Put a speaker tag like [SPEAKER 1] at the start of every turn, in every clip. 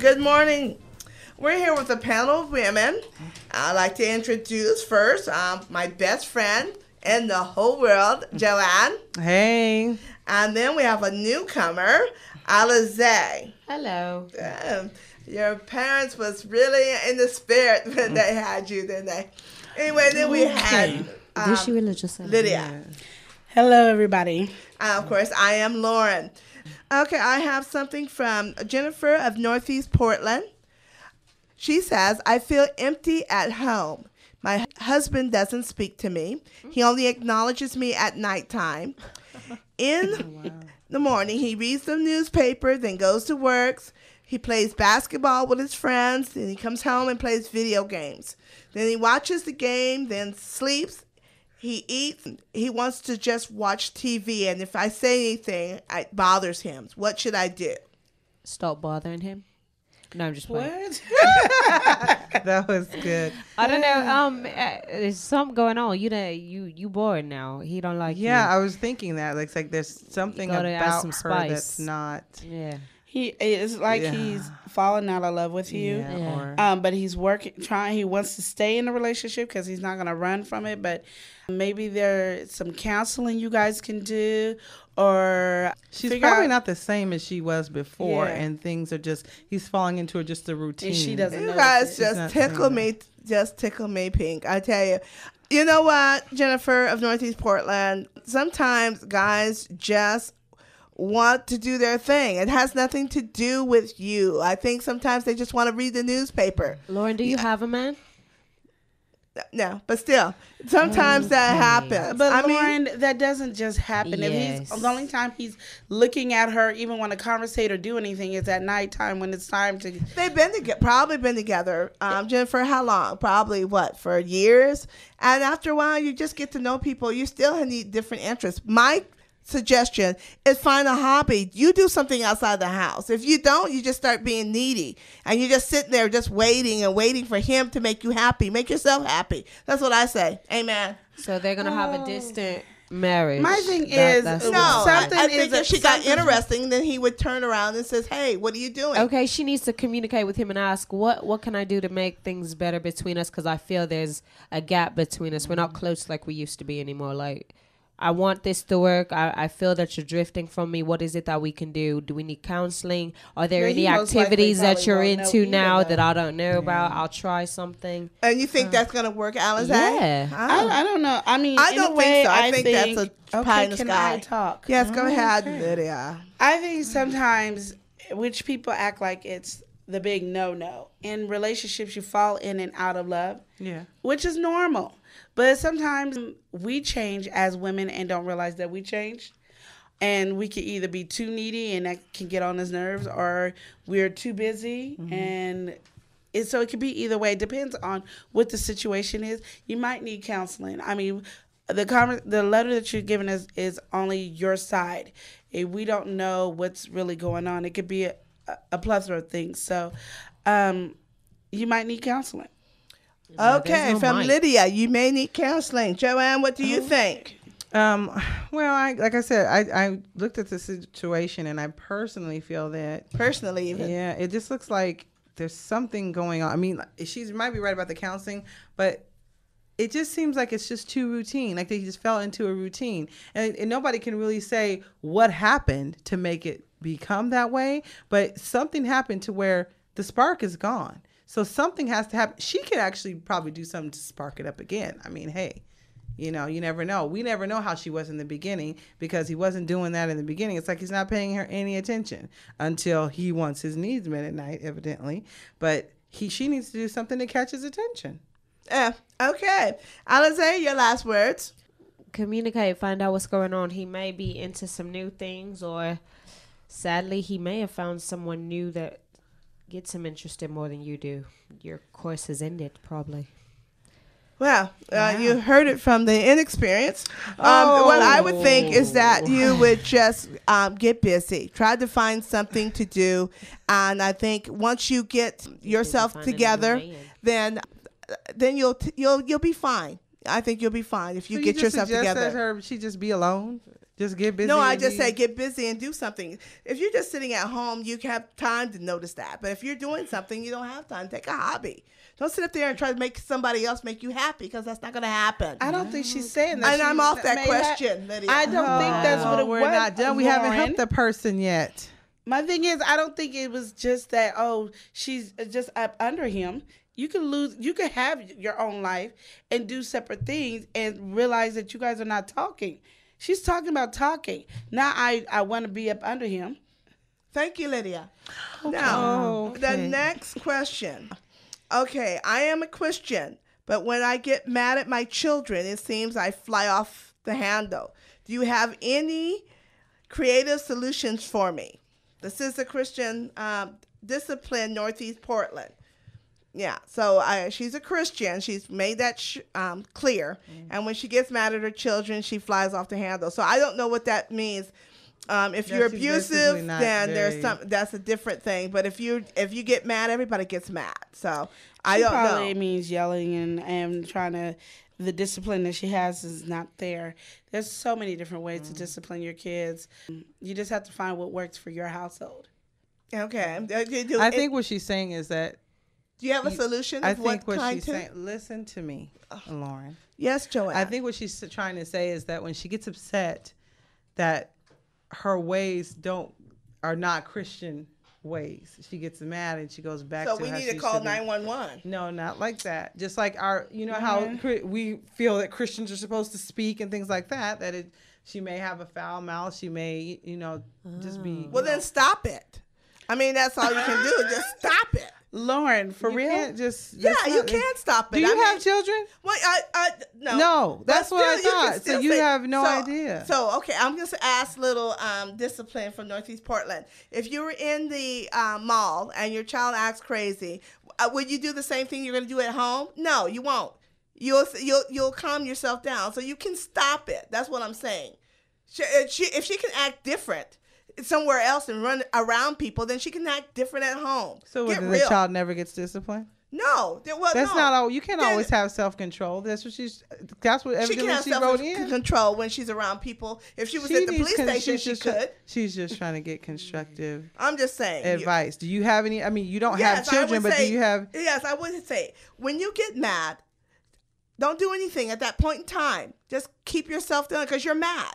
[SPEAKER 1] Good morning. We're here with a panel of women. I'd like to introduce first my best friend in the whole world, Joanne.
[SPEAKER 2] Hey.
[SPEAKER 1] And then we have a newcomer, Alize.
[SPEAKER 3] Hello.
[SPEAKER 1] Your parents was really in the spirit when they had you, didn't they? Anyway, then we had
[SPEAKER 3] Did she really just say
[SPEAKER 1] Lydia.
[SPEAKER 3] that?
[SPEAKER 4] Hello, everybody.
[SPEAKER 1] Of course, I am Lauren. Okay, I have something from Jennifer of Northeast Portland. She says, I feel empty at home. My husband doesn't speak to me. He only acknowledges me at nighttime. In the morning, he reads the newspaper, then goes to work. He plays basketball with his friends. Then he comes home and plays video games. Then he watches the game, then sleeps. He eats. He wants to just watch TV. And if I say anything, it bothers him. What should I do?
[SPEAKER 3] Stop bothering him. No, I'm just playing.
[SPEAKER 4] What?
[SPEAKER 2] That was good.
[SPEAKER 3] I don't know. There's something going on. You bored now. He don't like you.
[SPEAKER 2] Yeah, I was thinking that. It's like there's something
[SPEAKER 3] gotta add
[SPEAKER 2] about
[SPEAKER 3] some
[SPEAKER 2] her
[SPEAKER 3] spice.
[SPEAKER 2] that's not.
[SPEAKER 3] Yeah.
[SPEAKER 4] It's like he's falling out of love with you.
[SPEAKER 3] Yeah.
[SPEAKER 4] But he's he wants to stay in the relationship because he's not going to run from it. But maybe there's some counseling you guys can do, or
[SPEAKER 2] She's probably not the same as she was before,
[SPEAKER 4] Yeah.
[SPEAKER 2] and things are just, he's falling into just a routine.
[SPEAKER 4] And she doesn't
[SPEAKER 1] You
[SPEAKER 4] know
[SPEAKER 1] guys
[SPEAKER 4] it.
[SPEAKER 1] just tickle me. Just tickle me pink. I tell you. You know what, Jennifer of Northeast Portland? Sometimes guys just want to do their thing. It has nothing to do with you. I think sometimes they just want to read the newspaper.
[SPEAKER 3] Lauren, do you have a man?
[SPEAKER 1] No, but still, sometimes that happens.
[SPEAKER 4] But Lauren, that doesn't just happen.
[SPEAKER 3] Yes.
[SPEAKER 4] If he's the only time he's looking at her, even want to conversate or do anything, is at nighttime when it's time to.
[SPEAKER 1] They've been probably been together, Jennifer, how long? Probably, for years? And after a while, you just get to know people. You still need different interests. My suggestion is find a hobby. You do something outside the house. If you don't, you just start being needy. And you're just sitting there just waiting for him to make you happy. Make yourself happy. That's what I say. Amen.
[SPEAKER 3] So they're going to have a distant marriage.
[SPEAKER 4] My thing is,
[SPEAKER 3] that's
[SPEAKER 1] No, I think if she got interesting, then he would turn around and says, hey, what are you doing?
[SPEAKER 3] Okay, she needs to communicate with him and ask, what can I do to make things better between us? Because I feel there's a gap between us. We're not close like we used to be anymore. Like, I want this to work. I feel that you're drifting from me. What is it that we can do? Do we need counseling? Are there any activities that you're into now that I don't know about? I'll try something.
[SPEAKER 1] And you think that's going to work, Alize?
[SPEAKER 3] Yeah.
[SPEAKER 4] I don't know. I mean,
[SPEAKER 1] I don't think so. I think that's a pie in the
[SPEAKER 4] can
[SPEAKER 1] sky.
[SPEAKER 4] I talk?
[SPEAKER 1] Yes, go ahead, Lydia.
[SPEAKER 4] I think sometimes, which people act like it's the big no-no. In relationships, you fall in and out of love, which is normal. But sometimes we change as women and don't realize that we changed. And we can either be too needy and that can get on his nerves, or we're too busy. And so it could be either way. It depends on what the situation is. You might need counseling. I mean, the letter that you're giving us is only your side. If we don't know what's really going on, it could be a plethora of things. So you might need counseling.
[SPEAKER 1] Okay, from Lydia, you may need counseling. Joanne, what do you think?
[SPEAKER 2] Well, like I said, I looked at the situation and I personally feel that.
[SPEAKER 1] Personally, even.
[SPEAKER 2] Yeah, it just looks like there's something going on. I mean, she might be right about the counseling, but it just seems like it's just too routine. Like they just fell into a routine. And nobody can really say what happened to make it become that way. But something happened to where the spark is gone. So something has to happen. She could actually probably do something to spark it up again. I mean, hey, you never know. We never know how she was in the beginning because he wasn't doing that in the beginning. It's like he's not paying her any attention until he wants his needs met at night, evidently. But she needs to do something to catch his attention.
[SPEAKER 1] Okay. Alize, your last words.
[SPEAKER 3] Communicate, find out what's going on. He may be into some new things, or sadly, he may have found someone new that gets him interested more than you do. Your course has ended, probably.
[SPEAKER 1] Well, you heard it from the inexperienced. What I would think is that you would just get busy. Try to find something to do. And I think once you get yourself together, then you'll be fine. I think you'll be fine if you get yourself together.
[SPEAKER 2] That she just be alone? Just get busy.
[SPEAKER 1] No, I just say get busy and do something. If you're just sitting at home, you have time to notice that. But if you're doing something, you don't have time. Take a hobby. Don't sit up there and try to make somebody else make you happy, because that's not going to happen.
[SPEAKER 4] I don't think she's saying that.
[SPEAKER 1] And I'm off that question, Lydia.
[SPEAKER 4] I don't think that's what it was.
[SPEAKER 2] We're not done. We haven't helped the person yet.
[SPEAKER 4] My thing is, I don't think it was just that, she's just up under him. You can have your own life and do separate things and realize that you guys are not talking. She's talking about talking. Now I want to be up under him.
[SPEAKER 1] Thank you, Lydia. Okay. Now, the next question. Okay, I am a Christian, but when I get mad at my children, it seems I fly off the handle. Do you have any creative solutions for me? This is a Christian discipline, Northeast Portland. Yeah, so she's a Christian. She's made that clear. And when she gets mad at her children, she flies off the handle. So I don't know what that means. If you're abusive, then that's a different thing. But if you get mad, everybody gets mad. So I don't know.
[SPEAKER 4] Probably means yelling and trying to. The discipline that she has is not there. There's so many different ways to discipline your kids. You just have to find what works for your household.
[SPEAKER 1] Okay.
[SPEAKER 2] I think what she's saying is that.
[SPEAKER 1] Do you have a solution?
[SPEAKER 2] I think what she's saying. Listen to me, Lauren.
[SPEAKER 1] Yes, Joanne.
[SPEAKER 2] I think what she's trying to say is that when she gets upset, that her ways are not Christian ways. She gets mad and she goes back.
[SPEAKER 1] So
[SPEAKER 2] to
[SPEAKER 1] we
[SPEAKER 2] how
[SPEAKER 1] need to call 911.
[SPEAKER 2] No, not like that. Just like how we feel that Christians are supposed to speak and things like that. That she may have a foul mouth. She may just be.
[SPEAKER 1] Well, then stop it. I mean, that's all you can do. Just stop it.
[SPEAKER 4] Lauren, for real?
[SPEAKER 2] Can't
[SPEAKER 1] you can't stop it.
[SPEAKER 2] Do you have children?
[SPEAKER 1] Well, no.
[SPEAKER 2] No, that's what I thought. So you have no idea.
[SPEAKER 1] So, okay, I'm going to ask little discipline from Northeast Portland. If you were in the mall and your child acts crazy, would you do the same thing you're going to do at home? No, you won't. You'll calm yourself down so you can stop it. That's what I'm saying. If she can act different somewhere else and run around people, then she can act different at home.
[SPEAKER 2] So the child never gets disciplined?
[SPEAKER 1] No.
[SPEAKER 2] That's not all. You can't always have self-control. That's what evidently she wrote in.
[SPEAKER 1] Control when she's around people. If she was at the police station, she could.
[SPEAKER 2] She's just trying to get constructive.
[SPEAKER 1] I'm just saying.
[SPEAKER 2] Advice. Do you have any? I mean, you don't have children, but do you have?
[SPEAKER 1] Yes, I would say when you get mad, don't do anything at that point in time. Just keep yourself down because you're mad.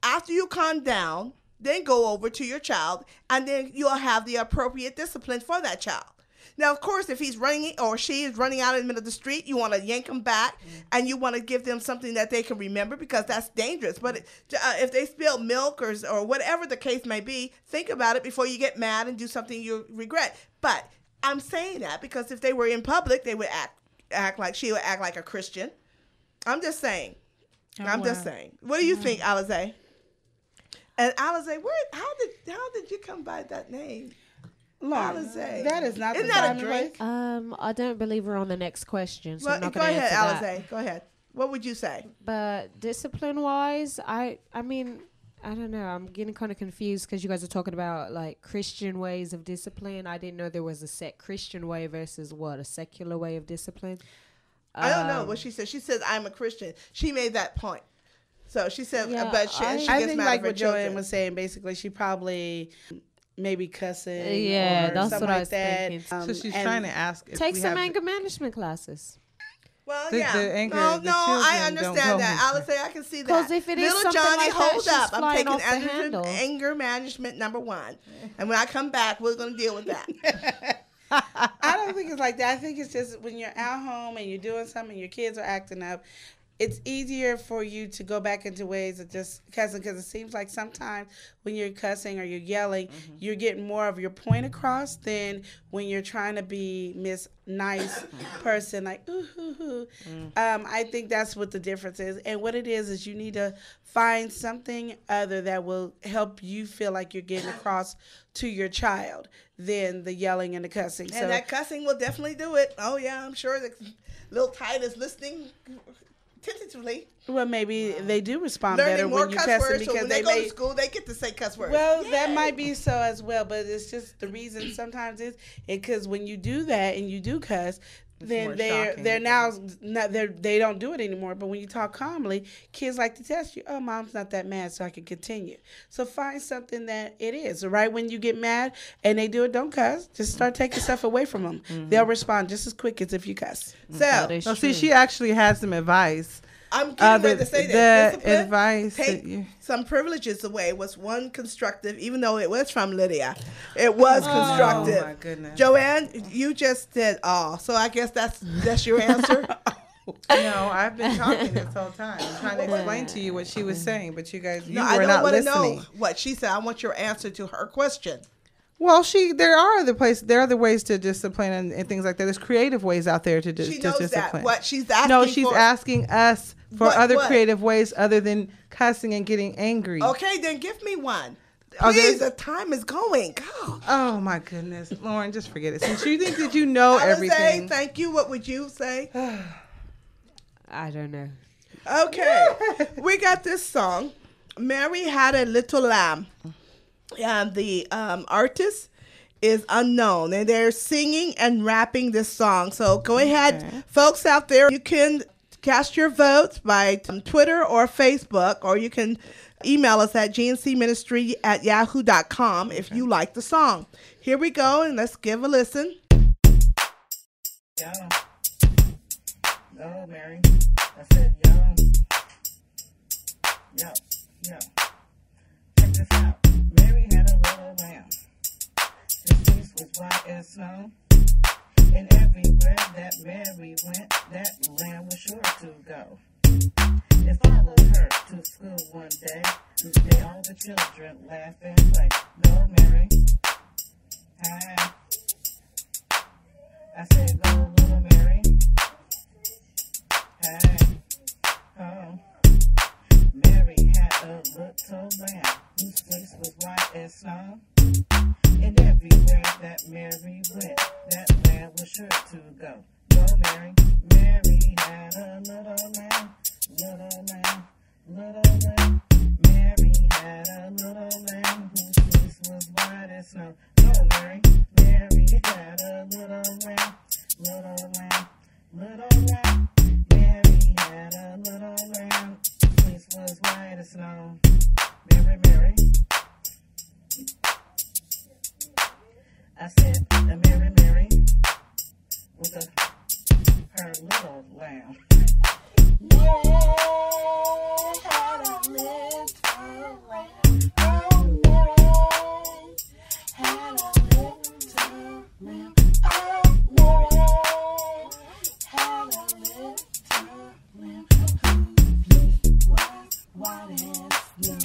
[SPEAKER 1] After you calm down, then go over to your child, and then you'll have the appropriate discipline for that child. Now, of course, if he's running or she is running out in the middle of the street, you want to yank them back, and you want to give them something that they can remember, because that's dangerous. But if they spill milk or whatever the case may be, think about it before you get mad and do something you regret. But I'm saying that because if they were in public, they would act like she would act like a Christian. I'm just saying. Just saying. What do you think, Alize? And Alize, how did you come by that name?
[SPEAKER 4] Alize. That is not.
[SPEAKER 1] Isn't that a drink?
[SPEAKER 3] I don't believe we're on the next question, so I'm not
[SPEAKER 1] go
[SPEAKER 3] going to
[SPEAKER 1] ahead,
[SPEAKER 3] answer
[SPEAKER 1] Alize.
[SPEAKER 3] that.
[SPEAKER 1] Go ahead. What would you say?
[SPEAKER 3] But discipline-wise, I mean, I don't know. I'm getting kind of confused because you guys are talking about like Christian ways of discipline. I didn't know there was a set Christian way versus a secular way of discipline.
[SPEAKER 1] I don't know what she said. She said, "I'm a Christian." She made that point. So she said, but she gets
[SPEAKER 4] I think
[SPEAKER 1] mad
[SPEAKER 4] like
[SPEAKER 1] at her
[SPEAKER 4] what
[SPEAKER 1] children.
[SPEAKER 4] Joanne was saying, basically, she probably maybe cussing.
[SPEAKER 3] Yeah,
[SPEAKER 4] or
[SPEAKER 3] that's
[SPEAKER 4] something
[SPEAKER 3] what I
[SPEAKER 4] like
[SPEAKER 3] was
[SPEAKER 4] that.
[SPEAKER 3] thinking.
[SPEAKER 2] So she's trying to ask if
[SPEAKER 3] take some anger management classes.
[SPEAKER 1] Well,
[SPEAKER 2] the
[SPEAKER 1] yeah.
[SPEAKER 2] anger,
[SPEAKER 1] no, I understand that. Alice, I can see that.
[SPEAKER 3] Because if it is
[SPEAKER 1] Little
[SPEAKER 3] something
[SPEAKER 1] Johnny,
[SPEAKER 3] like that,
[SPEAKER 1] hold
[SPEAKER 3] she's
[SPEAKER 1] up. I'm
[SPEAKER 3] flying
[SPEAKER 1] taking
[SPEAKER 3] off the handle.
[SPEAKER 1] anger management #1. And when I come back, we're going to deal with that.
[SPEAKER 4] I don't think it's like that. I think it's just when you're at home and you're doing something and your kids are acting up, it's easier for you to go back into ways of just cussing, because it seems like sometimes when you're cussing or you're yelling, you're getting more of your point across than when you're trying to be Miss Nice person, like, ooh, hoo, hoo. I think that's what the difference is. And what it is you need to find something other that will help you feel like you're getting across to your child than the yelling and the cussing.
[SPEAKER 1] And that cussing will definitely do it. Oh, yeah, I'm sure the little Titus listening tentatively.
[SPEAKER 4] Well, maybe they do respond better
[SPEAKER 1] more
[SPEAKER 4] when you
[SPEAKER 1] cuss
[SPEAKER 4] cuss
[SPEAKER 1] words,
[SPEAKER 4] because
[SPEAKER 1] so when they go to school, they get to say cuss words.
[SPEAKER 4] Well,
[SPEAKER 1] Yay.
[SPEAKER 4] that might be so as well, but it's just the reason sometimes is because when you do that and you do cuss, then they don't do it anymore. But when you talk calmly, kids like to test you. Oh, mom's not that mad, so I can continue. So find something that it is. Right when you get mad and they do it, don't cuss. Just start taking stuff away from them. Mm-hmm. They'll respond just as quick as if you cuss.
[SPEAKER 2] So see, she actually has some advice.
[SPEAKER 1] I'm getting ready to say that.
[SPEAKER 2] The advice.
[SPEAKER 1] Take some privileges away was one constructive, even though it was from Lydia. It was constructive.
[SPEAKER 2] Oh, my goodness.
[SPEAKER 1] Joanne, you just did all. So I guess that's your answer?
[SPEAKER 2] No, I've been talking this whole time. I'm trying to explain to you what she was saying, but you guys, were not listening.
[SPEAKER 1] I don't want to know what she said. I want your answer to her question.
[SPEAKER 2] Well, there are other ways to discipline and things like that. There's creative ways out there to discipline.
[SPEAKER 1] She knows that. What she's asking
[SPEAKER 2] No, she's asking us for other creative ways other than cussing and getting angry.
[SPEAKER 1] Okay, then give me one. Please, the time is going. Go.
[SPEAKER 2] Oh, my goodness. Lauren, just forget it. Since you think that you know everything.
[SPEAKER 1] Thank you. What would you say?
[SPEAKER 3] I don't know.
[SPEAKER 1] Okay. We got this song. Mary Had a Little Lamb. And the artist is unknown, and they're singing and rapping this song. So go ahead, folks out there. You can cast your votes by Twitter or Facebook, or you can email us at gncministry@yahoo.com if you like the song. Here we go, and let's give a listen.
[SPEAKER 5] Yo. Yo, Mary. I said, yo. Yo. Yo. Check this out. Mary had a little lamb. His face was white as snow. And everywhere that Mary went, that lamb was sure to go. It followed her to school one day. Today all the children laugh and play. Go, Mary. Hi. I said, go, little Mary. Hi. Oh. Mary had a little lamb whose face was white as snow. And everywhere that Mary went, that lamb was sure to go. Go, Mary. Mary had a little lamb, little lamb, little lamb. Mary had a little lamb whose face was white as snow. Go, Mary. Mary had a little lamb, little lamb, little lamb. Mary had a little lamb whose face was white as snow. Mary, Mary. I said, Mary, Mary, with her little lamb. Mary had a little lamb. Oh, Mary had a little lamb. Oh, Mary had a little lamb. Whose fleece was white as snow.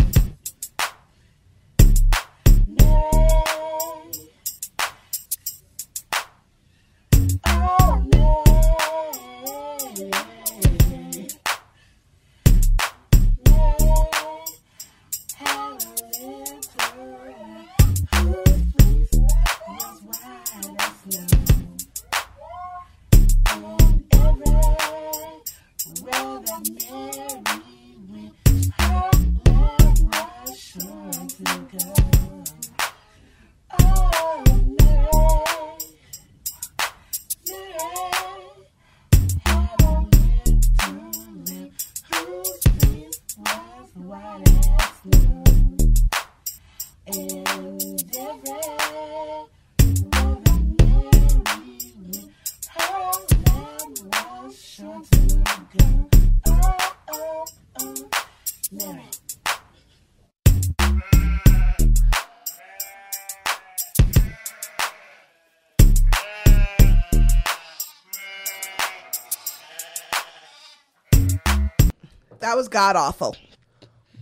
[SPEAKER 1] That was god awful.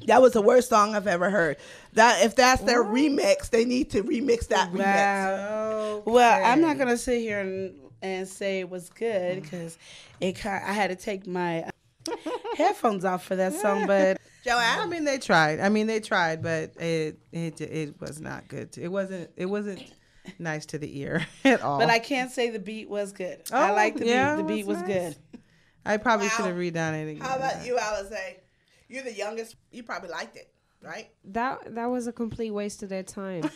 [SPEAKER 1] That was the worst song I've ever heard. That if that's their remix, they need to remix that remix.
[SPEAKER 4] Wow. Okay. Well, I'm not gonna sit here and say it was good because I had to take my headphones off for that song. But
[SPEAKER 1] Joanne,
[SPEAKER 2] I mean, they tried, but it was not good. It wasn't nice to the ear at all.
[SPEAKER 4] But I can't say the beat was good. I like the beat. The beat was nice. Good.
[SPEAKER 2] I probably should have redone it again.
[SPEAKER 1] How about you, Alize? You're the youngest. You probably liked it, right?
[SPEAKER 3] That was a complete waste of their time.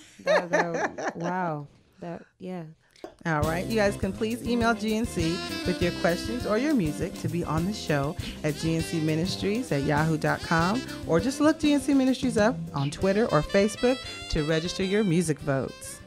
[SPEAKER 3] Wow. Yeah.
[SPEAKER 2] All right. You guys can please email GNC with your questions or your music to be on the show at gncministries@yahoo.com, or just look GNC Ministries up on Twitter or Facebook to register your music votes.